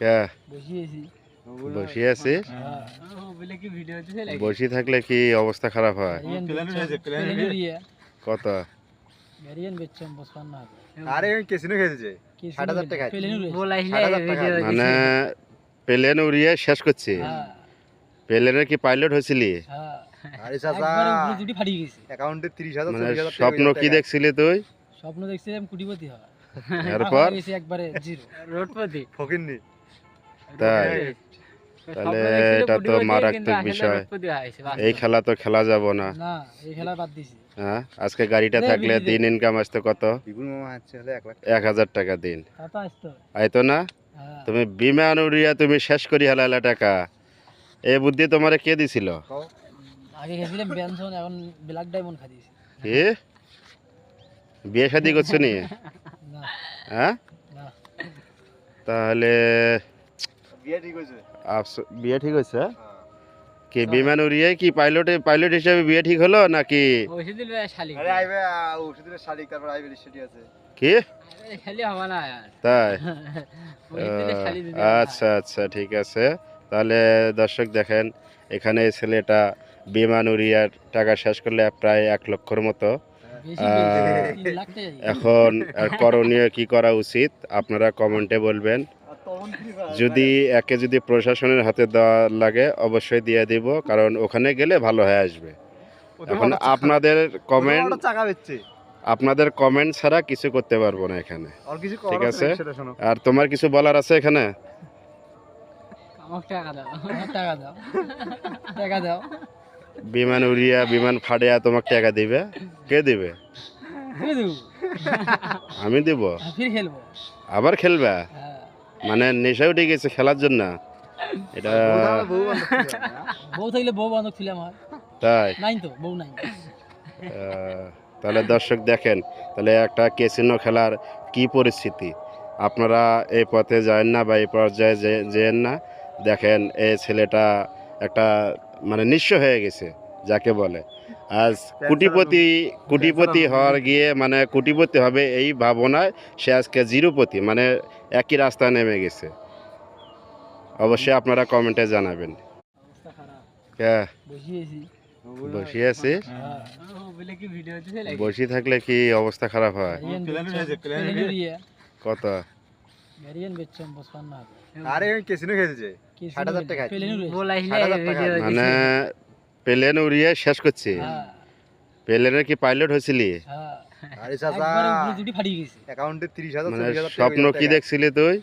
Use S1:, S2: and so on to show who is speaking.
S1: কে বসে আছিস? বসে থাকলে কি অবস্থা খারাপ হয়? কত? মানে প্লেন উড়িয়ে শেষ করছি। প্লেনের কি পাইলট হয়েছিলি? মানে স্বপ্ন কি দেখছিলি তুই?
S2: স্বপ্ন দেখছিলাম কোটিপতি হওয়া।
S1: এরপর
S2: একবারে জিরো রোডপতি ফকিন্নি।
S1: তাই তাহলে এটা তো মারাত্মক বিষয়। এই খেলা তো খেলা যাব না।
S2: না এই খেলা বাদ দিছি।
S1: হ্যাঁ, আজকে গাড়িটা থাকলে দিন ইনকাম আসতো কত? 1000 টাকা দিন আইতো না? তুমি বিমান উড়িয়া তুমি শেষ করি হালালা টাকা। এই বুদ্ধি তোমারে কে দিছিল?
S2: আগে খেয়েছিলাম বেনসন, এখন ব্ল্যাক ডায়মন্ড খাই দিয়েছি।
S1: কি বিয়ে শাদী করছো নি? হ্যাঁ, তাহলে বিয়ে ঠিক হয়েছে? কি বিমান উড়িয়ে কি পাইলট হিসেবে বিয়ে ঠিক হলো নাকি? কি তাই? আচ্ছা আচ্ছা, ঠিক আছে। তাহলে দর্শক দেখেন, এখানে ছেলেটা বিমান উড়িয়ার টাকা শেষ করলে প্রায় 1 লক্ষর মতো। এখন করণীয় কি করা উচিত আপনারা কমেন্টে বলবেন। যদি যদি প্রশাসনের হাতে দেওয়া লাগে অবশ্যই দিয়ে দিব, কারণ ওখানে গেলে ভালো হয়ে আসবে। এখন আপনাদের কমেন্ট ছাড়া কিছু করতে পারবো না এখানে, ঠিক আছে? আর তোমার কিছু বলার আছে এখানে? বিমান উড়িয়া বিমান ফাড়িয়া তোমাকে টাকা দিবে? কে দিবে? আমি দিব? আবার খেলবা? মানে নেশা উঠে গেছে খেলার জন্য? এটা
S2: বউ থাকলে বউ বান্ধব ছিলাম,
S1: তাই?
S2: নাই তো, বউ নাই।
S1: তাহলে দর্শক দেখেন, তাহলে একটা ক্যাসিনো খেলার কি পরিস্থিতি। আপনারা এই পথে যায় না বা এই পর্যায়ে যেন না। দেখেন এই ছেলেটা একটা মানে নিঃস্ব হয়ে গেছে যাকে বলে। আজ কোটিপতি হওয়ার গিয়ে মানে কোটিপতি হবে এই ভাবনায় সে আজকে জিরোপতি, মানে একই রাস্তায় নেমে গেছে। অবশ্যই আপনারা কমেন্টে জানাবেন। বসে আছিস? বসে থাকলে কি অবস্থা খারাপ হয়? কত? মানে প্লেন উড়িয়ে শেষ করছি। প্লেনের কি পাইলট হয়েছিলি? মানে স্বপ্ন কি দেখছিলি তুই?